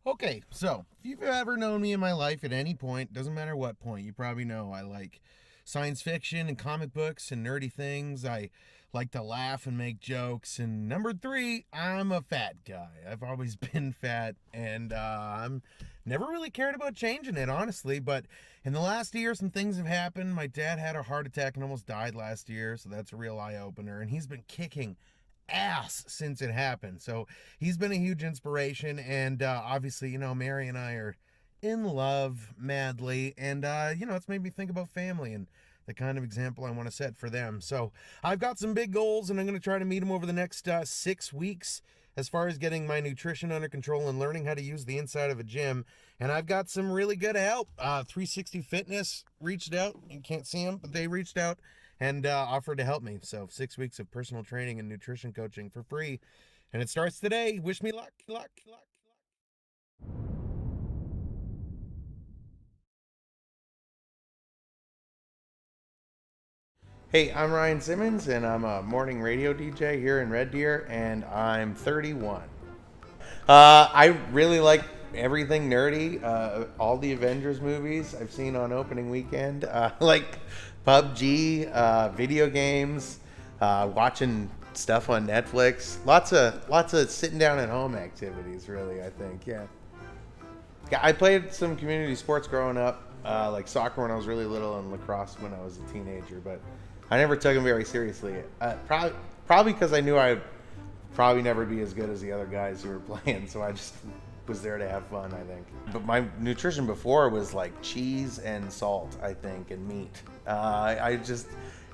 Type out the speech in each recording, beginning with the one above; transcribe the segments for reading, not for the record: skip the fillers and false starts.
Okay, so if you've ever known me in my life at any point, doesn't matter what point, you probably know I like science fiction and comic books and nerdy things. I like to laugh and make jokes. And number three, I'm a fat guy. I've always been fat, and I'm never really cared about changing it, honestly. But in the last year, some things have happened. My dad had a heart attack and almost died last year, so that's a real eye opener. And he's been kicking ass since it happened. So he's been a huge inspiration, and obviously, Mary and I are in love madly, and it's made me think about family and the kind of example I want to set for them. So I've got some big goals, and I'm going to try to meet them over the next 6 weeks. As far as getting my nutrition under control and learning how to use the inside of a gym. And I've got some really good help. 360 Fitness reached out. You can't see them, but they reached out and offered to help me. So 6 weeks of personal training and nutrition coaching for free. And it starts today. Wish me luck, luck, luck. Hey, I'm Ryan Simmons, and I'm a morning radio DJ here in Red Deer, and I'm 31. I really like everything nerdy. All the Avengers movies I've seen on opening weekend, like PUBG, video games, watching stuff on Netflix. Lots of sitting down at home activities. Really, I think. Yeah, I played some community sports growing up, like soccer when I was really little and lacrosse when I was a teenager. But I never took them very seriously. Probably because I knew I'd probably never be as good as the other guys who were playing. So I just was there to have fun, I think. But my nutrition before was like cheese and salt, I think, and meat. I just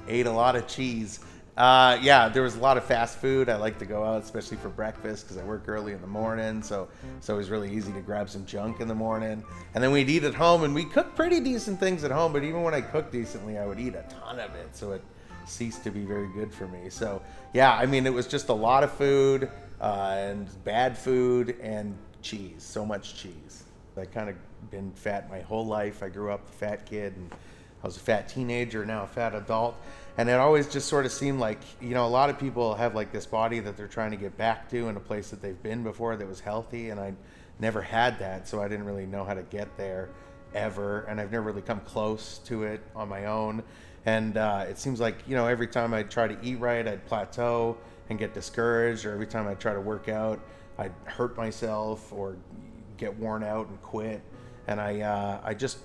ate a lot of cheese. Yeah, there was a lot of fast food. I like to go out, especially for breakfast, because I work early in the morning. So it was really easy to grab some junk in the morning. And then we'd eat at home, and we cooked pretty decent things at home. But even when I cooked decently, I would eat a ton of it. So it ceased to be very good for me. So yeah, I mean, it was just a lot of food and bad food and cheese. So much cheese. I kind of been fat my whole life. I grew up a fat kid, and I was a fat teenager, now a fat adult. And it always just sort of seemed like, a lot of people have like this body that they're trying to get back to in a place that they've been before that was healthy. And I never had that, so I didn't really know how to get there ever. And I've never really come close to it on my own. And it seems like, every time I try to eat right, I'd plateau and get discouraged. Or every time I try to work out, I'd hurt myself or get worn out and quit. And I just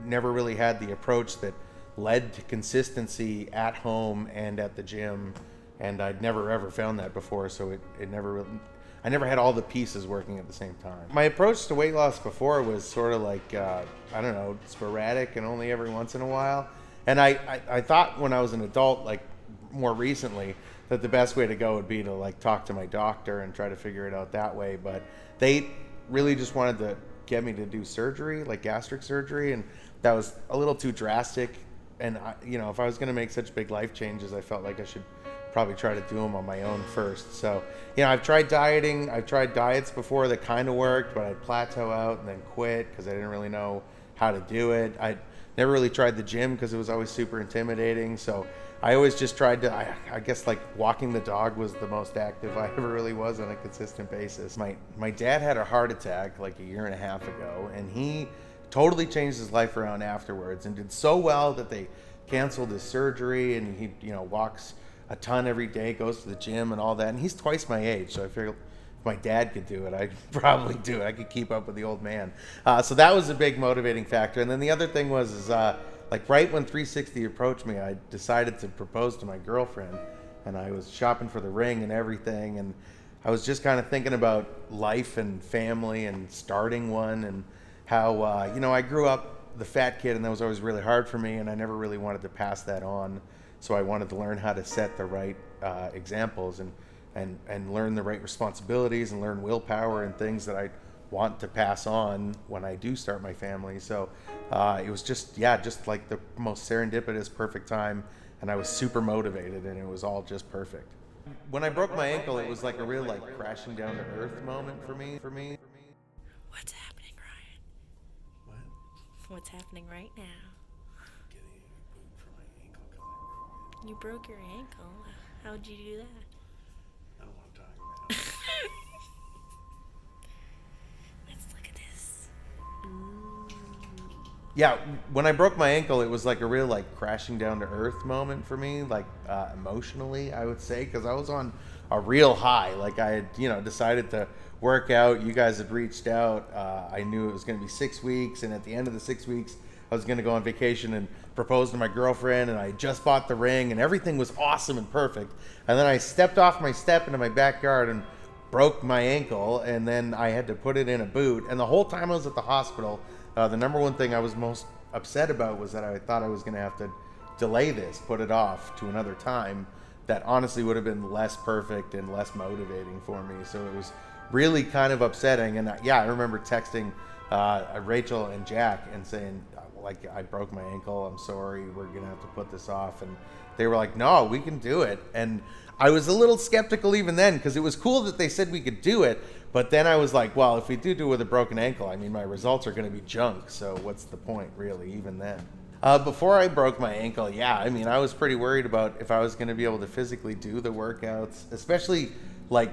never really had the approach that led to consistency at home and at the gym, and I'd never ever found that before. So it never really, I never had all the pieces working at the same time. My approach to weight loss before was sort of like I don't know, sporadic and only every once in a while. And I thought when I was an adult, like more recently, that the best way to go would be to like talk to my doctor and try to figure it out that way. But they really just wanted to get me to do surgery, like gastric surgery, and that was a little too drastic. And if I was going to make such big life changes, I felt like I should probably try to do them on my own first. So, I've tried dieting. I've tried diets before that kind of worked, but I'd plateau out and then quit because I didn't really know how to do it. I never really tried the gym because it was always super intimidating. So I always just tried to, I guess like walking the dog was the most active I ever really was on a consistent basis. My dad had a heart attack like a year and a half ago, and he totally changed his life around afterwards and did so well that they canceled his surgery, and he walks a ton every day, goes to the gym and all that, and he's twice my age. So I figured if my dad could do it, I could probably do it. I could keep up with the old man. So that was a big motivating factor. And then the other thing was like right when 360 approached me, I decided to propose to my girlfriend, and I was shopping for the ring and everything, and I was just kind of thinking about life and family and starting one, and how I grew up the fat kid, and that was always really hard for me, and I never really wanted to pass that on. So I wanted to learn how to set the right examples, and learn the right responsibilities, and learn willpower and things that I want to pass on when I do start my family. So it was just like the most serendipitous, perfect time, and I was super motivated, and it was all just perfect. When I broke my ankle, it was like a real like crashing down to earth moment for me. What's happening, Ryan? What? What's happening right now? Getting a boot for my ankle because I broke You broke your ankle. How'd you do that? it. I don't want to talk about it. Let's look at Yeah, when I broke my ankle, it was like a real like crashing down to earth moment for me, like emotionally, I would say, because I was on a real high. Like I had, decided to work out. You guys had reached out. I knew it was going to be 6 weeks, and at the end of the 6 weeks, I was going to go on vacation and propose to my girlfriend, and I just bought the ring, and everything was awesome and perfect. And then I stepped off my step into my backyard and broke my ankle, and then I had to put it in a boot. And the whole time I was at the hospital, the number one thing I was most upset about was that I thought I was going to have to delay this, put it off to another time that honestly would have been less perfect and less motivating for me. So it was really kind of upsetting. And yeah, I remember texting Rachel and Jack and saying, like, I broke my ankle. I'm sorry. We're going to have to put this off. And they were like, no, we can do it. And I was a little skeptical even then, because it was cool that they said we could do it. But then I was like, well, if we do it with a broken ankle, I mean, my results are going to be junk. So what's the point, really, even then? Before I broke my ankle, yeah, I mean, I was pretty worried about if I was going to be able to physically do the workouts, especially like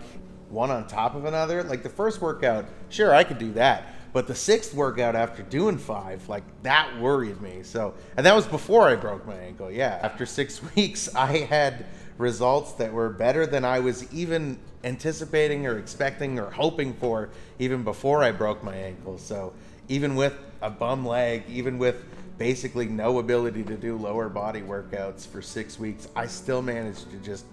one on top of another. Like the first workout, sure, I could do that. But the sixth workout after doing 5, like that worried me. So, and that was before I broke my ankle. Yeah. After 6 weeks, I had results that were better than I was even anticipating or expecting or hoping for even before I broke my ankle. So even with a bum leg, even with basically no ability to do lower body workouts for 6 weeks, I still managed to just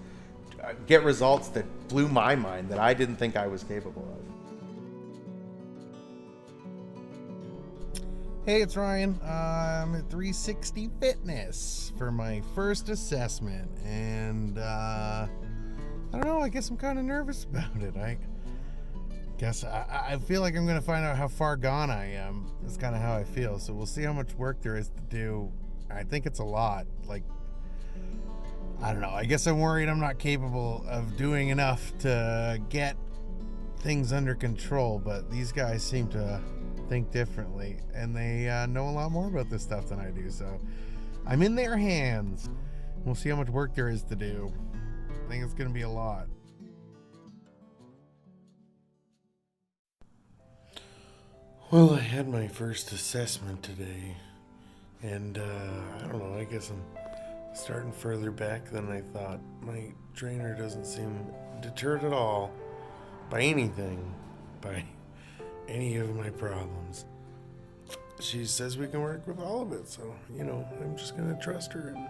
get results that blew my mind, that I didn't think I was capable of. Hey, it's Ryan. I'm at 360 Fitness for my first assessment, and I don't know, I guess I'm kind of nervous about it. I guess I feel like I'm going to find out how far gone I am. That's kind of how I feel, so we'll see how much work there is to do. I think it's a lot. Like, I don't know, I guess I'm worried I'm not capable of doing enough to get things under control, but these guys seem to think differently, and they know a lot more about this stuff than I do, so I'm in their hands. We'll see how much work there is to do. I think it's going to be a lot. Well, I had my first assessment today, and I don't know, I guess I'm starting further back than I thought. My trainer doesn't seem deterred at all by anything, by any of my problems. She says we can work with all of it, so, I'm just going to trust her and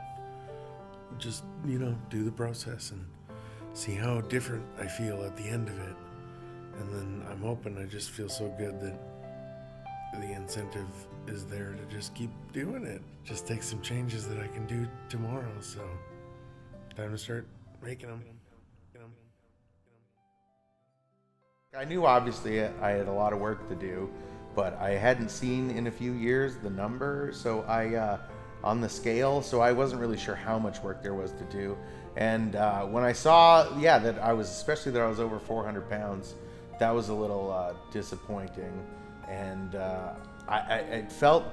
just, do the process and see how different I feel at the end of it. And then I'm hoping I just feel so good that the incentive is there to just keep doing it. Just take some changes that I can do tomorrow, so time to start making them. I knew obviously I had a lot of work to do, but I hadn't seen in a few years the number, so I on the scale, so I wasn't really sure how much work there was to do. And when I saw, that I was, especially that I was over 400 pounds, that was a little disappointing. And it felt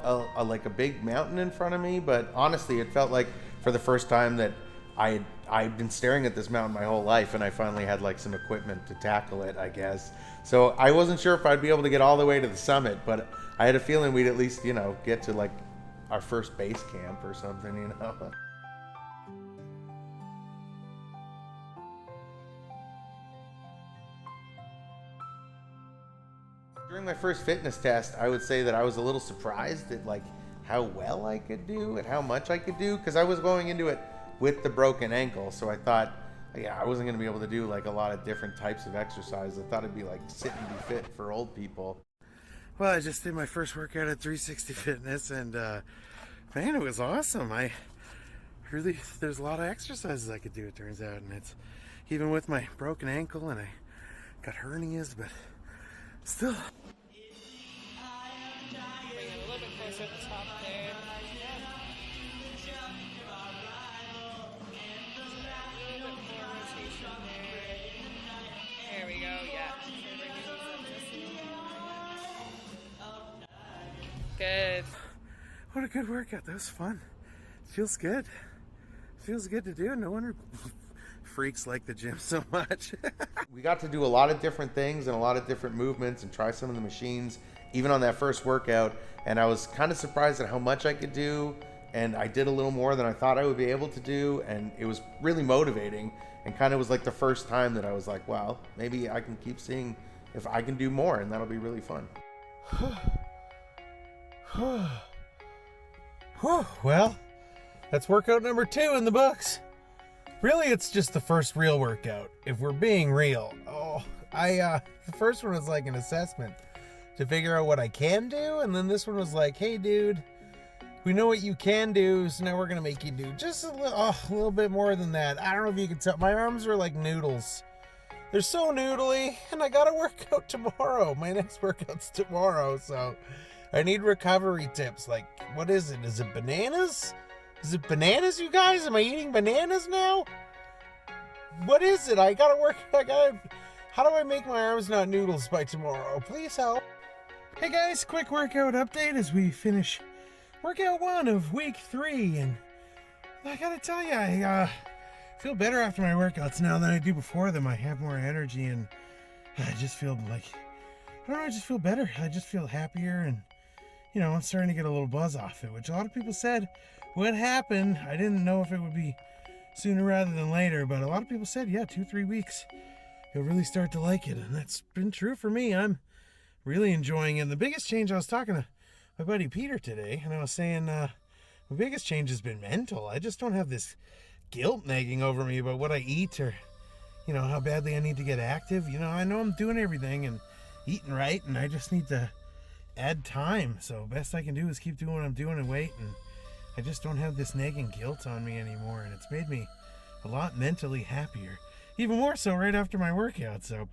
like a big mountain in front of me, but honestly, it felt like for the first time that I'd been staring at this mountain my whole life, and I finally had like some equipment to tackle it, I guess. So I wasn't sure if I'd be able to get all the way to the summit, but I had a feeling we'd at least, get to like our first base camp or something, During my first fitness test, I would say that I was a little surprised at like how well I could do and how much I could do, because I was going into it with the broken ankle, so I thought, I wasn't going to be able to do like a lot of different types of exercise. I thought it'd be like sit and be fit for old people. Well, I just did my first workout at 360 Fitness, and man, it was awesome. There's a lot of exercises I could do, it turns out, and it's even with my broken ankle, and I got hernias, but still. Bring it a little bit closer at the top there. There we go, yeah. Good. What a good workout. That was fun. Feels good. Feels good to do. No wonder freaks like the gym so much. We got to do a lot of different things and a lot of different movements and try some of the machines, even on that first workout. And I was kind of surprised at how much I could do. And I did a little more than I thought I would be able to do. And it was really motivating, and kind of was like the first time that I was like, wow, maybe I can keep seeing if I can do more, and that'll be really fun. Well, that's workout number 2 in the books. Really, it's just the first real workout, if we're being real. The first one was like an assessment to figure out what I can do, and then this one was like, hey dude, we know what you can do, so now we're gonna make you do just a little bit more than that. I don't know if you can tell, my arms are like noodles. They're so noodly, and I gotta work out tomorrow. My next workout's tomorrow, so I need recovery tips. Like, what is it? Is it bananas? Is it bananas, you guys? Am I eating bananas now? What is it? How do I make my arms not noodles by tomorrow? Please help. Hey guys, quick workout update as we finish workout 1 of week 3. And I gotta tell you, I feel better after my workouts now than I do before them. I have more energy, and I just feel like, I don't know, I just feel better. I just feel happier, and, you know, I'm starting to get a little buzz off it, which a lot of people said would happen. I didn't know if it would be sooner rather than later, but a lot of people said, yeah, 2-3 weeks, you'll really start to like it, and that's been true for me. I'm really enjoying it. And the biggest change, I was talking to my buddy Peter today, and I was saying, the biggest change has been mental. I just don't have this guilt nagging over me about what I eat, or, you know, how badly I need to get active. You know, I know I'm doing everything and eating right, and I just need to add time. So best I can do is keep doing what I'm doing and wait, and I just don't have this nagging guilt on me anymore, and it's made me a lot mentally happier. Even more so right after my workout. So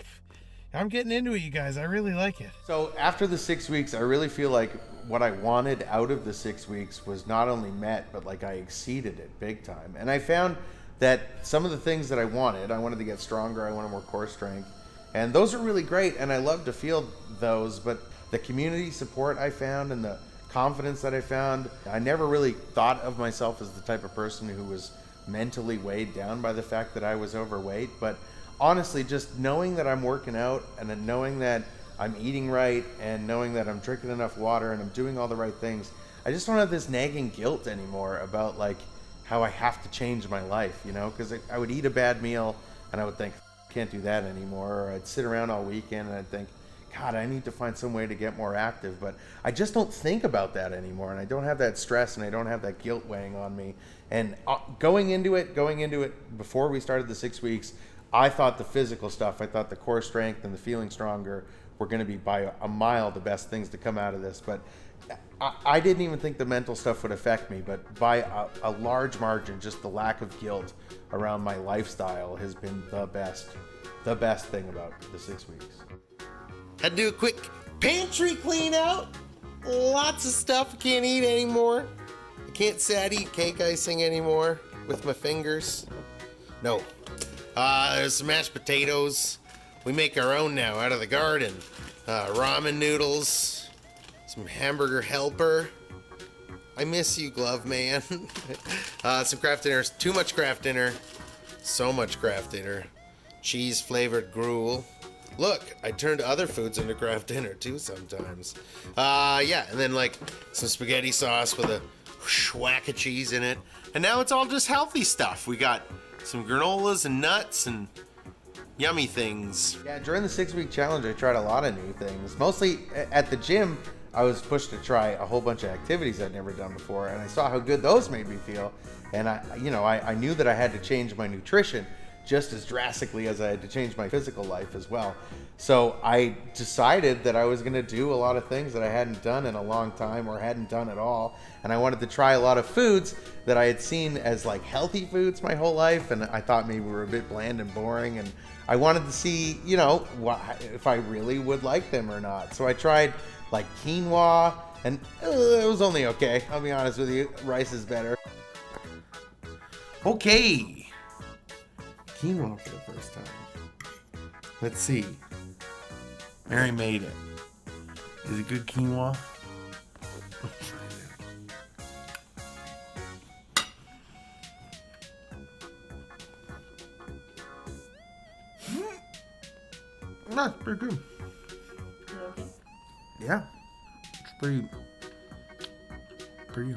I'm getting into it, you guys. I really like it. So after the 6 weeks, I really feel like what I wanted out of the 6 weeks was not only met, but like I exceeded it big time. And I found that some of the things that I wanted to get stronger, I wanted more core strength, and those are really great, and I love to feel those. But the community support I found and the confidence that I found, I never really thought of myself as the type of person who was mentally weighed down by the fact that I was overweight. But honestly, just knowing that I'm working out, and then knowing that I'm eating right, and knowing that I'm drinking enough water and I'm doing all the right things, I just don't have this nagging guilt anymore about like how I have to change my life, you know, because I would eat a bad meal and I would think, can't do that anymore. Or I'd sit around all weekend and I'd think, God, I need to find some way to get more active. But I just don't think about that anymore, and I don't have that stress, and I don't have that guilt weighing on me. And going into it before we started the 6 weeks, I thought the physical stuff, I thought the core strength and the feeling stronger were going to be by a mile the best things to come out of this. But I didn't even think the mental stuff would affect me. But by a large margin, just the lack of guilt around my lifestyle has been the best thing about the 6 weeks. Had to do a quick pantry clean out. Lots of stuff I can't eat anymore. I can't sad eat cake icing anymore with my fingers. No. There's some mashed potatoes. We make our own now out of the garden. Ramen noodles. Some hamburger helper. I miss you, glove man. Some craft dinners. Too much craft dinner. So much craft dinner. Cheese flavored gruel. Look, I turned other foods into craft dinner too sometimes. Yeah, and then like some spaghetti sauce with a whack of cheese in it. And now it's all just healthy stuff. We got some granolas and nuts and yummy things. Yeah, during the 6 week challenge, I tried a lot of new things. Mostly at the gym, I was pushed to try a whole bunch of activities I'd never done before, and I saw how good those made me feel. And I knew that I had to change my nutrition just as drastically as I had to change my physical life as well. So I decided that I was going to do a lot of things that I hadn't done in a long time or hadn't done at all. And I wanted to try a lot of foods that I had seen as like healthy foods my whole life. And I thought maybe were a bit bland and boring. And I wanted to see, you know, if I really would like them or not. So I tried like quinoa, and it was only okay. I'll be honest with you, rice is better. Okay. Quinoa for the first time. Let's see. Mary made it. Is it good quinoa? No, it's pretty good. Yeah, it's pretty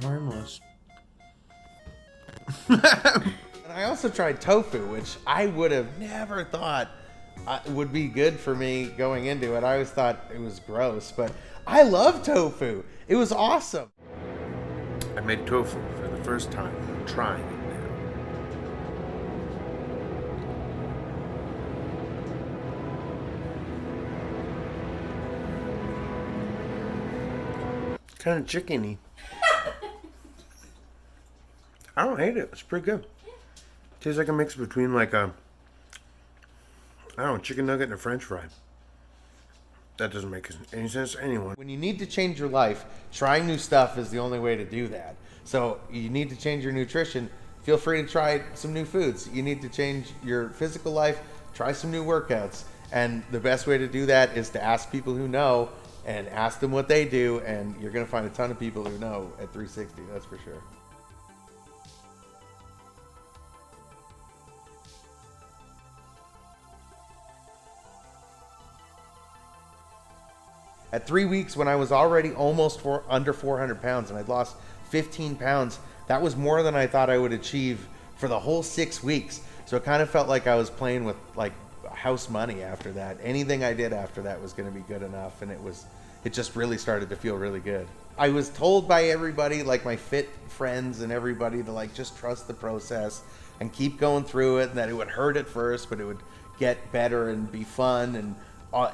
harmless. And I also tried tofu, which I would have never thought would be good for me going into it. I always thought it was gross, but I love tofu. It was awesome. I made tofu for the first time. I'm trying it now. Kind of chickeny. I don't hate it. It's pretty good. Tastes like a mix between like a, I don't know, chicken nugget and a French fry. That doesn't make any sense to anyone. When you need to change your life, trying new stuff is the only way to do that. So you need to change your nutrition. Feel free to try some new foods. You need to change your physical life, try some new workouts. And the best way to do that is to ask people who know and ask them what they do. And you're going to find a ton of people who know at 360, that's for sure. At 3 weeks, when I was already almost under 400 pounds and I'd lost 15 pounds, that was more than I thought I would achieve for the whole 6 weeks. So it kind of felt like I was playing with like house money after that. Anything I did after that was going to be good enough, and it just really started to feel really good. I was told by everybody, like my fit friends and everybody, to like just trust the process and keep going through it, and that it would hurt at first, but it would get better and be fun. And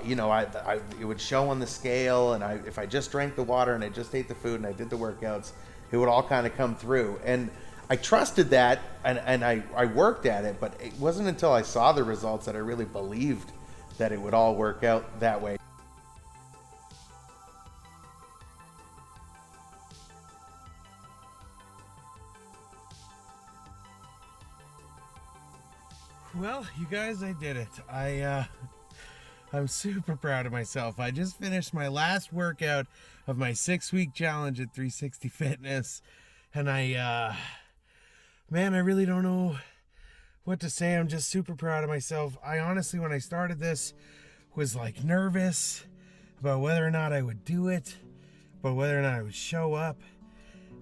you know, it would show on the scale, and if I just drank the water and I just ate the food and I did the workouts, it would all kind of come through. And I trusted that, and I worked at it, but it wasn't until I saw the results that I really believed that it would all work out that way. Well, you guys, I did it. I'm super proud of myself. I just finished my last workout of my 6-week challenge at 360 Fitness. And man, I really don't know what to say. I'm just super proud of myself. I honestly, when I started this, was like nervous about whether or not I would do it, about whether or not I would show up.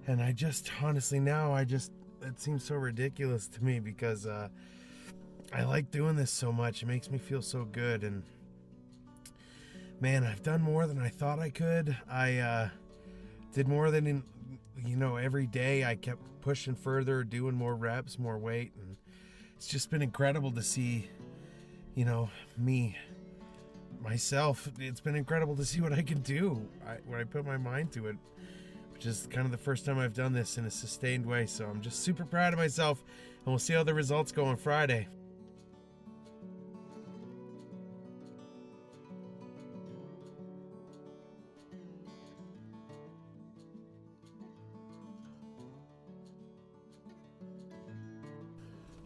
And I just, honestly now, it seems so ridiculous to me because I like doing this so much. It makes me feel so good. And man, I've done more than I thought I could. I did more than, every day I kept pushing further, doing more reps, more weight. And it's just been incredible to see, myself. It's been incredible to see what I can do when I put my mind to it, which is kind of the first time I've done this in a sustained way. So I'm just super proud of myself, and we'll see how the results go on Friday.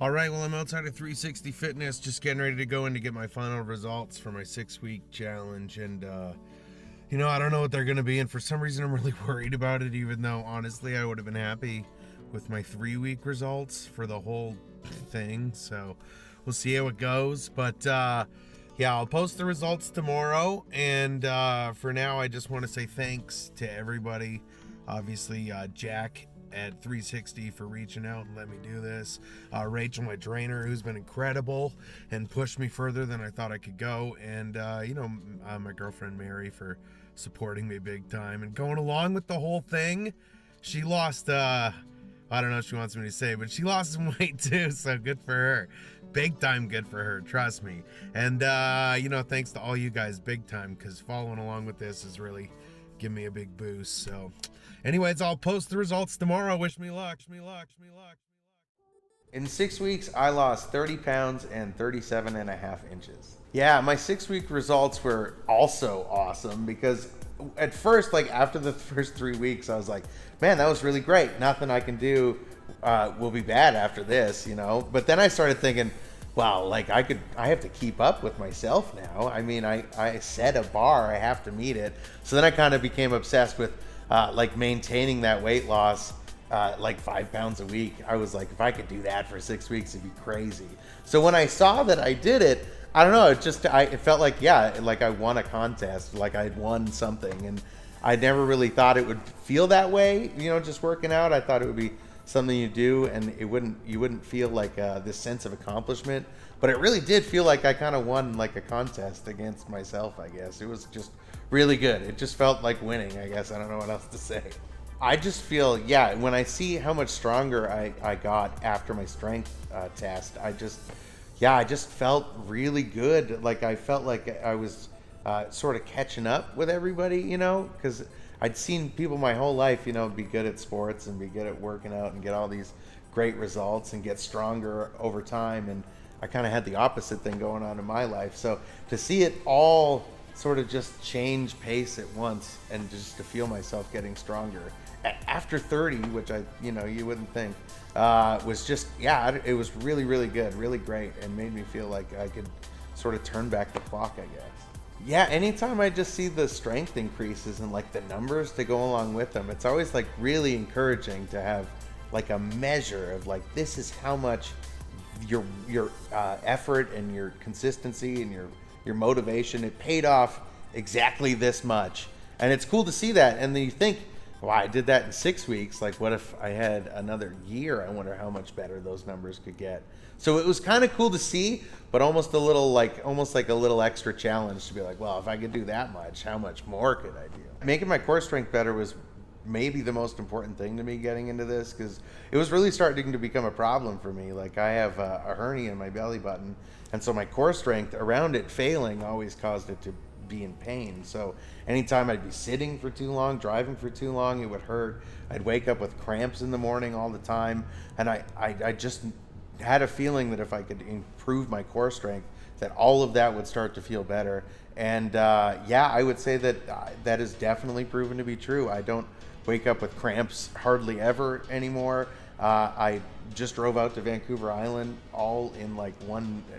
All right, well, I'm outside of 360 Fitness, just getting ready to go in to get my final results for my 6-week challenge. And, I don't know what they're going to be. And for some reason, I'm really worried about it, even though, honestly, I would have been happy with my 3-week results for the whole thing. So we'll see how it goes. But, I'll post the results tomorrow. And for now, I just want to say thanks to everybody. Obviously, Jack at 360 for reaching out and let me do this. Rachel, my trainer, who's been incredible and pushed me further than I thought I could go. And, my girlfriend Mary for supporting me big time and going along with the whole thing. She lost, I don't know what she wants me to say, but she lost some weight too. So good for her. Big time good for her. Trust me. And, thanks to all you guys big time, because following along with this has really given me a big boost. So anyways, I'll post the results tomorrow. Wish me luck. In 6 weeks, I lost 30 pounds and 37.5 inches. Yeah, my 6-week results were also awesome because at first, like after the first 3 weeks, I was like, man, that was really great. Nothing I can do will be bad after this, But then I started thinking, wow, like I have to keep up with myself now. I mean, I set a bar, I have to meet it. So then I kind of became obsessed with maintaining that weight loss, 5 pounds a week. I was like, if I could do that for 6 weeks, it'd be crazy. So when I saw that I did it, I don't know. It felt like, yeah, like I won a contest, like I'd won something. And I never really thought it would feel that way, just working out. I thought it would be something you do and you wouldn't feel like this sense of accomplishment. But it really did feel like I kind of won like a contest against myself, I guess. It was just really good. It just felt like winning, I guess. I don't know what else to say. I just feel, yeah, when I see how much stronger I got after my strength test, I just felt really good. Like I felt like I was sort of catching up with everybody, because I'd seen people my whole life, be good at sports and be good at working out and get all these great results and get stronger over time. And I kind of had the opposite thing going on in my life. So to see it all sort of just change pace at once and just to feel myself getting stronger after 30, which you wouldn't think, was just, yeah, it was really, really good, really great, and made me feel like I could sort of turn back the clock, I guess. Yeah, anytime I just see the strength increases and like the numbers to go along with them, it's always like really encouraging to have like a measure of like, this is how much your effort and your consistency and your motivation, it paid off exactly this much. And it's cool to see that. And then you think, wow, I did that in 6 weeks. Like, what if I had another year? I wonder how much better those numbers could get. So it was kind of cool to see, but almost like a little extra challenge to be like, well, if I could do that much, how much more could I do? Making my core strength better was maybe the most important thing to me getting into this, because it was really starting to become a problem for me. Like, I have a hernia in my belly button, and so my core strength around it failing always caused it to be in pain. So anytime I'd be sitting for too long, driving for too long, it would hurt. I'd wake up with cramps in the morning all the time, and I just had a feeling that if I could improve my core strength, that all of that would start to feel better. And yeah, I would say that that is definitely proven to be true. I don't wake up with cramps hardly ever anymore. I just drove out to Vancouver Island all in like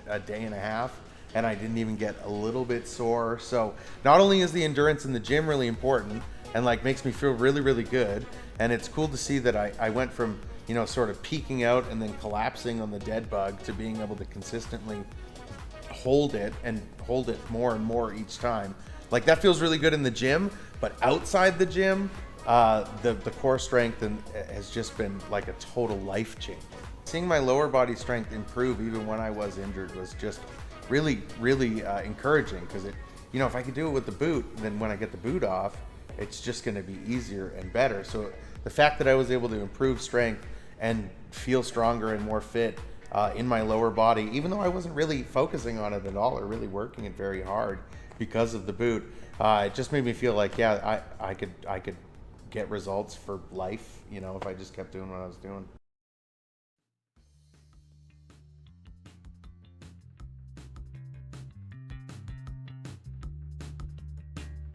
a day and a half, and I didn't even get a little bit sore. So not only is the endurance in the gym really important and like makes me feel really, really good, and it's cool to see that I went from, sort of peaking out and then collapsing on the dead bug to being able to consistently hold it more and more each time. Like, that feels really good in the gym, but outside the gym, the core strength has just been like a total life changer. Seeing my lower body strength improve even when I was injured was just really, really encouraging, because if I could do it with the boot, then when I get the boot off, it's just going to be easier and better. So the fact that I was able to improve strength and feel stronger and more fit in my lower body, even though I wasn't really focusing on it at all or really working it very hard because of the boot, it just made me feel like, yeah, I could get results for life, if I just kept doing what I was doing.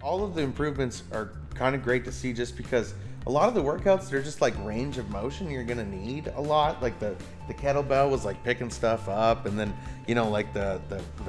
All of the improvements are kind of great to see, just because a lot of the workouts, they're just like range of motion you're gonna need a lot. Like the kettlebell was like picking stuff up, and then like the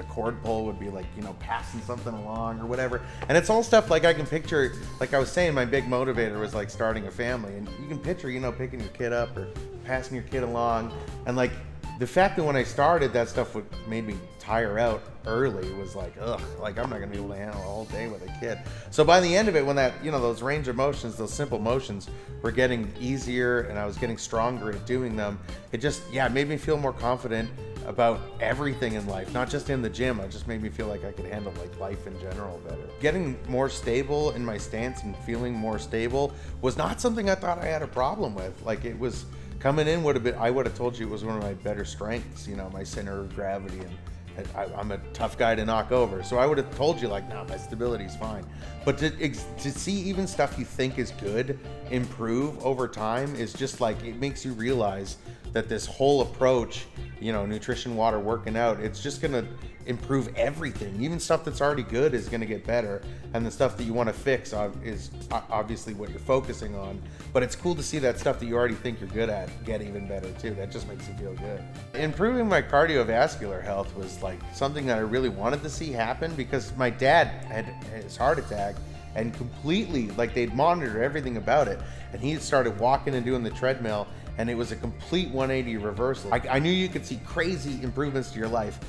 cord pull would be like passing something along or whatever. And it's all stuff like I can picture. Like I was saying, my big motivator was like starting a family, and you can picture picking your kid up or passing your kid along, and like the fact that when I started, that stuff made me tire out early was like, ugh, like I'm not gonna be able to handle a whole day with a kid. So by the end of it, when that, those range of motions, those simple motions were getting easier and I was getting stronger at doing them, it just, it made me feel more confident about everything in life, not just in the gym. It just made me feel like I could handle like life in general better. Getting more stable in my stance and feeling more stable was not something I thought I had a problem with. Like, it was coming in I would have told you it was one of my better strengths, my center of gravity, and I'm a tough guy to knock over. So I would have told you like, no, my stability's fine. But to see even stuff you think is good improve over time is just like, it makes you realize that this whole approach, nutrition, water, working out, it's just gonna improve everything. Even stuff that's already good is gonna get better, and the stuff that you want to fix is obviously what you're focusing on. But it's cool to see that stuff that you already think you're good at get even better too. That just makes you feel good. Improving my cardiovascular health was like something that I really wanted to see happen, because my dad had his heart attack, and completely, like, they'd monitor everything about it, and he started walking and doing the treadmill, and it was a complete 180 reversal. I knew you could see crazy improvements to your life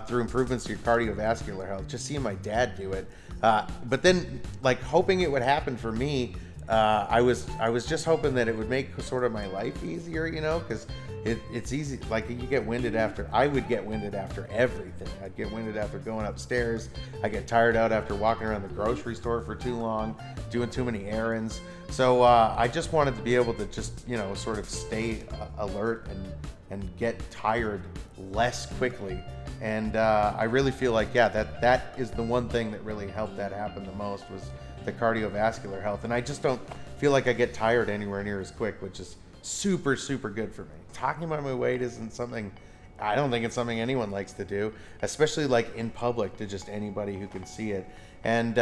through improvements to your cardiovascular health, just seeing my dad do it. But then, like, hoping it would happen for me, I was just hoping that it would make sort of my life easier, because it's easy. Like, you get winded after. I would get winded after everything. I'd get winded after going upstairs. I get tired out after walking around the grocery store for too long, doing too many errands. So I just wanted to be able to just sort of stay alert and get tired less quickly. And I really feel like that is the one thing that really helped that happen the most, was the cardiovascular health. And I just don't feel like I get tired anywhere near as quick, which is super, super good for me. Talking about my weight isn't something, I don't think it's something anyone likes to do, especially like in public to just anybody who can see it. And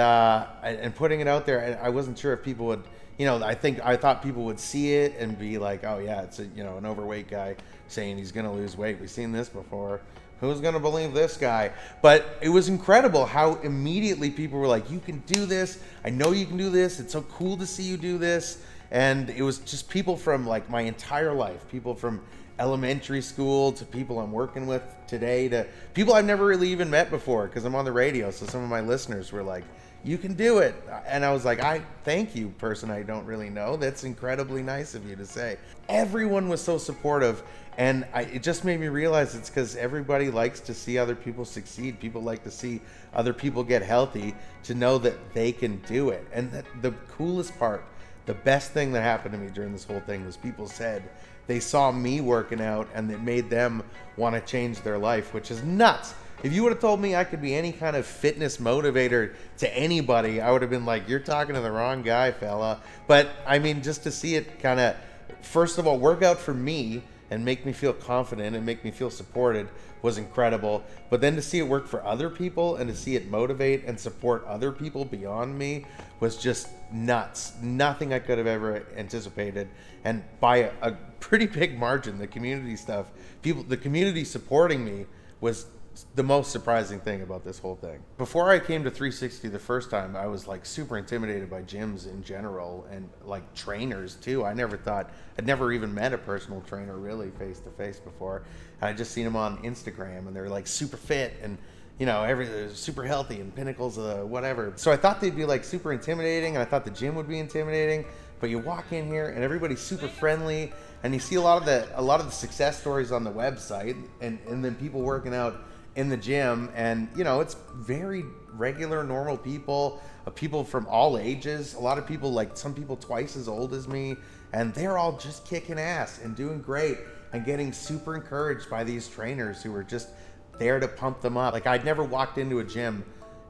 putting it out there, I wasn't sure if people would, I thought people would see it and be like, oh yeah, it's an overweight guy saying he's going to lose weight. We've seen this before. Who's going to believe this guy? But it was incredible how immediately people were like, you can do this. I know you can do this. It's so cool to see you do this. And it was just people from like my entire life, people from elementary school to people I'm working with today to people I've never really even met before because I'm on the radio. So some of my listeners were like, you can do it. And I was like, I thank you, person I don't really know. That's incredibly nice of you to say. Everyone was so supportive. And it just made me realize it's because everybody likes to see other people succeed. People like to see other people get healthy, to know that they can do it. And that the coolest part, the best thing that happened to me during this whole thing was people said they saw me working out and it made them want to change their life, which is nuts. If you would have told me I could be any kind of fitness motivator to anybody, I would have been like, you're talking to the wrong guy, fella. But I mean, just to see it kind of, first of all, work out for me and make me feel confident and make me feel supported was incredible. But then to see it work for other people and to see it motivate and support other people beyond me was just nuts. Nothing I could have ever anticipated. And by a pretty big margin, the community stuff, the community supporting me was the most surprising thing about this whole thing. Before I came to 360 the first time, I was like super intimidated by gyms in general and like trainers too. I'd never even met a personal trainer really face to face before. I just seen them on Instagram and they're like super fit and they're super healthy and pinnacles of whatever. So I thought they'd be like super intimidating and I thought the gym would be intimidating. But you walk in here and everybody's super friendly and you see a lot of the success stories on the website and then people working out in the gym, and it's very regular, normal people, people from all ages, a lot of people, like some people twice as old as me, and they're all just kicking ass and doing great and getting super encouraged by these trainers who are just there to pump them up. Like, I'd never walked into a gym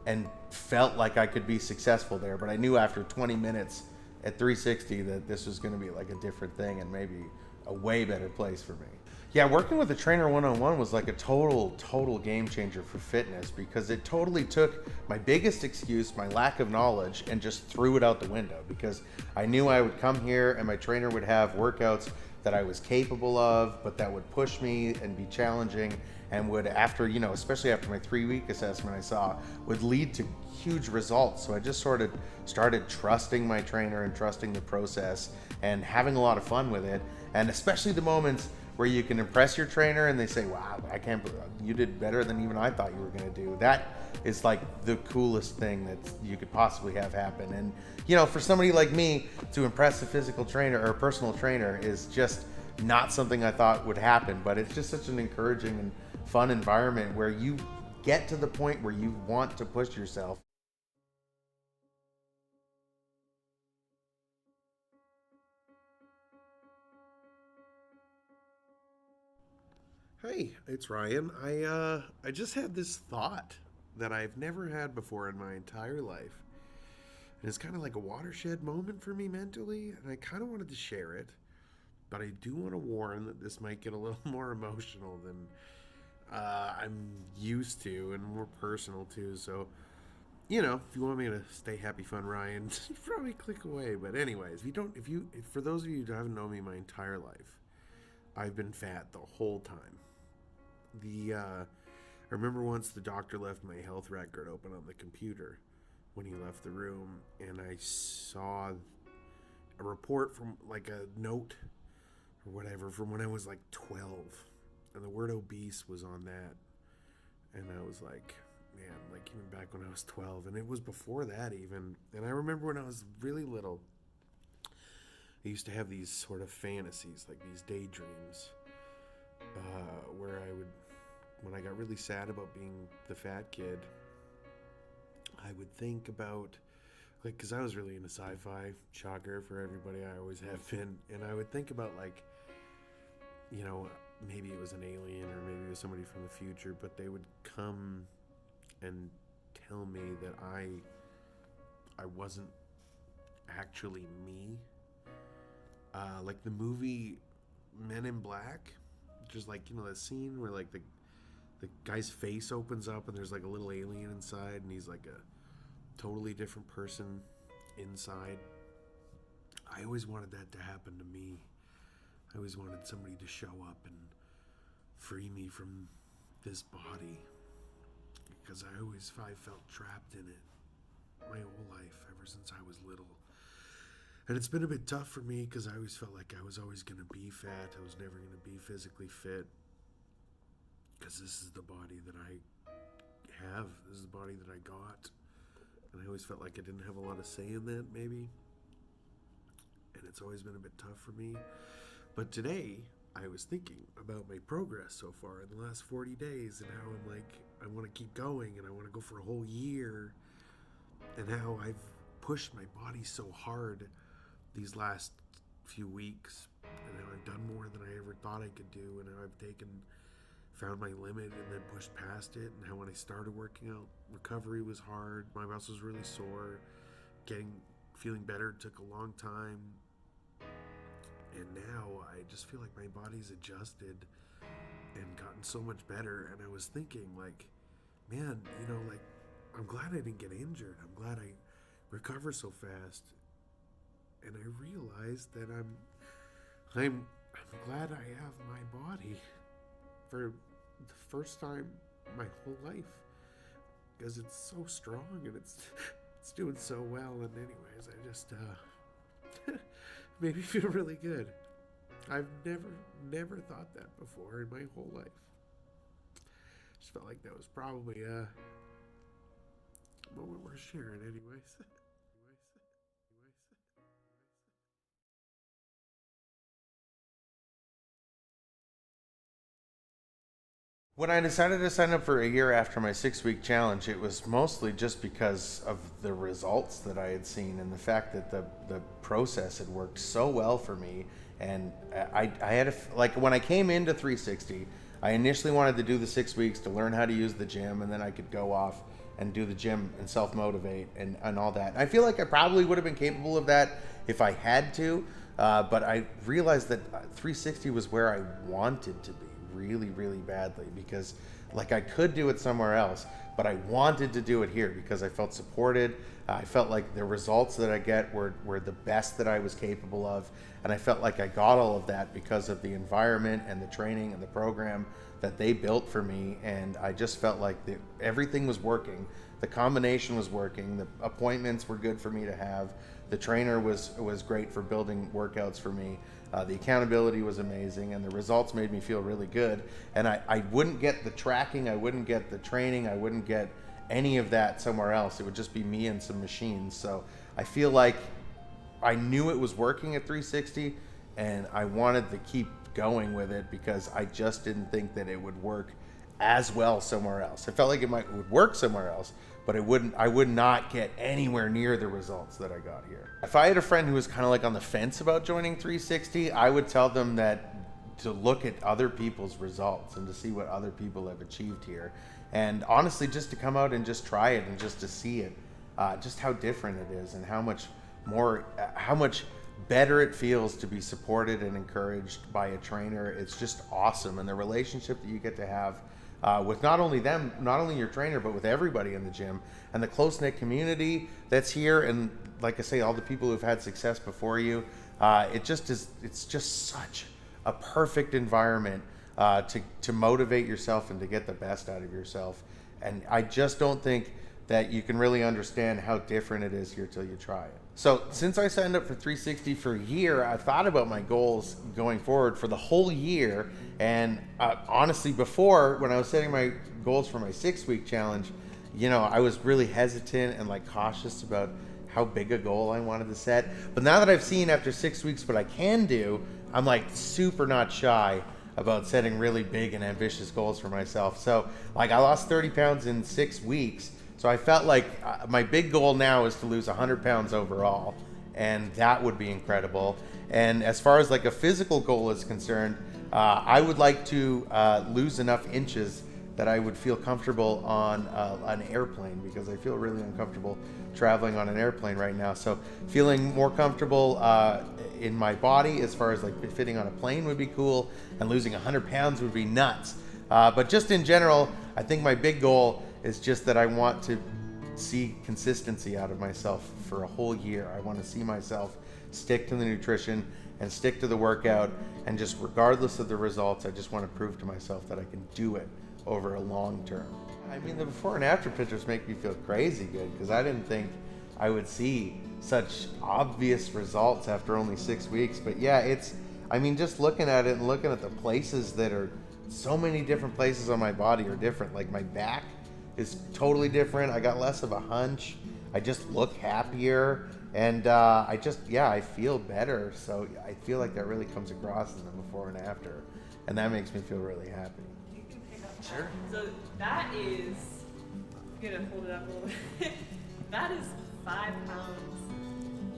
and felt like I could be successful there, but I knew after 20 minutes at 360 that this was going to be like a different thing and maybe a way better place for me. Yeah, working with a trainer one-on-one was like a total game changer for fitness, because it totally took my biggest excuse, my lack of knowledge, and just threw it out the window, because I knew I would come here and my trainer would have workouts that I was capable of, but that would push me and be challenging and would, after, especially after my 3-week assessment I saw, would lead to huge results. So I just sort of started trusting my trainer and trusting the process and having a lot of fun with it. And especially the moments where you can impress your trainer and they say, wow, I can't believe you did better than even I thought you were going to do. That is like the coolest thing that you could possibly have happen. And, for somebody like me to impress a physical trainer or a personal trainer is just not something I thought would happen, but it's just such an encouraging and fun environment where you get to the point where you want to push yourself. Hey, it's Ryan. I just had this thought that I've never had before in my entire life. And it's kind of like a watershed moment for me mentally, and I kind of wanted to share it. But I do want to warn that this might get a little more emotional than I'm used to and more personal too. So, if you want me to stay happy, fun, Ryan, probably click away. But anyways, for those of you who haven't known me my entire life, I've been fat the whole time. I remember once the doctor left my health record open on the computer when he left the room, and I saw a report from, like, a note or whatever from when I was like 12. And the word obese was on that. And I was like, man, like even back when I was 12. And it was before that even. And I remember when I was really little, I used to have these sort of fantasies, like these daydreams, where I would, when I got really sad about being the fat kid, I would think about, like, because I was really into sci-fi, shocker for everybody, I always have been, and I would think about, like, you know, maybe it was an alien or maybe it was somebody from the future, but they would come and tell me that I wasn't actually me. Like the movie Men in Black, just like, you know, that scene where like the guy's face opens up and there's like a little alien inside and he's like a totally different person inside. I always wanted that to happen to me. I always wanted somebody to show up and free me from this body, because I felt trapped in it my whole life, ever since I was little. And it's been a bit tough for me because I always felt like I was always going to be fat. I was never going to be physically fit, because this is the body that I have. This is the body that I got. And I always felt like I didn't have a lot of say in that, maybe. And it's always been a bit tough for me. But today, I was thinking about my progress so far in the last 40 days and how I'm like, I want to keep going and I want to go for a whole year. And how I've pushed my body so hard these last few weeks, and how I've done more than I ever thought I could do, and how I've found my limit and then pushed past it, and how when I started working out, recovery was hard, my muscles was really sore, feeling better took a long time, and now I just feel like my body's adjusted and gotten so much better. And I was thinking, like, man, you know, like, I'm glad I didn't get injured. I'm glad I recovered so fast. And I realized that I'm glad I have my body for the first time my whole life, because it's so strong and it's doing so well. And anyways, I just made me feel really good. I've never thought that before in my whole life. Just felt like that was probably a moment worth sharing, anyways. When I decided to sign up for a year after my 6-week challenge, it was mostly just because of the results that I had seen and the fact that the process had worked so well for me. And I had like when I came into 360, I initially wanted to do the 6 weeks to learn how to use the gym, and then I could go off and do the gym and self-motivate and all that. I feel like I probably would have been capable of that if I had to, but I realized that 360 was where I wanted to be really, really badly, because like I could do it somewhere else, but I wanted to do it here because I felt supported. I felt like the results that I get were the best that I was capable of, and I felt like I got all of that because of the environment and the training and the program that they built for me. And I just felt like everything was working. The combination was working. The appointments were good for me to have. The trainer was great for building workouts for me. The accountability was amazing, and the results made me feel really good. And I wouldn't get the tracking, I wouldn't get the training, I wouldn't get any of that somewhere else. It would just be me and some machines. So I feel like I knew it was working at 360, and I wanted to keep going with it because I just didn't think that it would work as well somewhere else. It felt like it would work somewhere else, but I would not get anywhere near the results that I got here. If I had a friend who was kind of like on the fence about joining 360, I would tell them that to look at other people's results and to see what other people have achieved here. And honestly, just to come out and just try it and just to see it, just how different it is and how much better it feels to be supported and encouraged by a trainer. It's just awesome. And the relationship that you get to have with not only them, not only your trainer, but with everybody in the gym, and the close-knit community that's here, and like I say, all the people who've had success before you. It's just such a perfect environment to motivate yourself and to get the best out of yourself. And I just don't think that you can really understand how different it is here till you try it. So since I signed up for 360 for a year, I thought about my goals going forward for the whole year. And honestly, before, when I was setting my goals for my 6-week challenge, I was really hesitant and like cautious about how big a goal I wanted to set. But now that I've seen after 6 weeks what I can do, I'm like super not shy about setting really big and ambitious goals for myself. So like I lost 30 pounds in 6 weeks. So I felt like my big goal now is to lose 100 pounds overall, and that would be incredible. And as far as like a physical goal is concerned, I would like to lose enough inches that I would feel comfortable on an airplane, because I feel really uncomfortable traveling on an airplane right now. So feeling more comfortable in my body as far as like fitting on a plane would be cool, and losing 100 pounds would be nuts. But just in general, I think my big goal is just that I want to see consistency out of myself for a whole year. I want to see myself stick to the nutrition and stick to the workout, and just regardless of the results, I just want to prove to myself that I can do it over a long term. I mean, the before and after pictures make me feel crazy good, because I didn't think I would see such obvious results after only 6 weeks. But yeah, just looking at it and looking at the places that are, so many different places on my body are different. Like my back is totally different. I got less of a hunch. I just look happier, and I feel better. So I feel like that really comes across in the before and after, and that makes me feel really happy. You can pick up that. Sure. So that is, I'm gonna hold it up a little bit. That is 5 pounds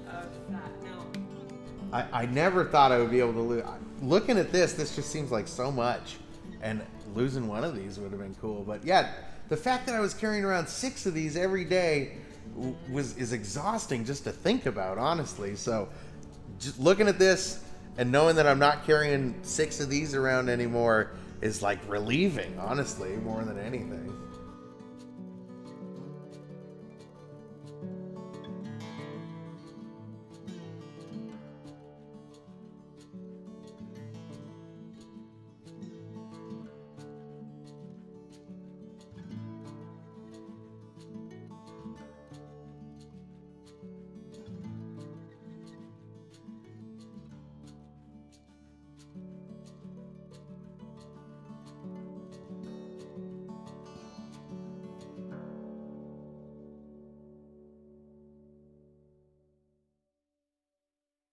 of fat. No. I never thought I would be able to lose. Looking at this just seems like so much, and losing one of these would have been cool. But yeah, the fact that I was carrying around 6 of these every day is exhausting just to think about, honestly. So just looking at this and knowing that I'm not carrying 6 of these around anymore is like relieving, honestly, more than anything.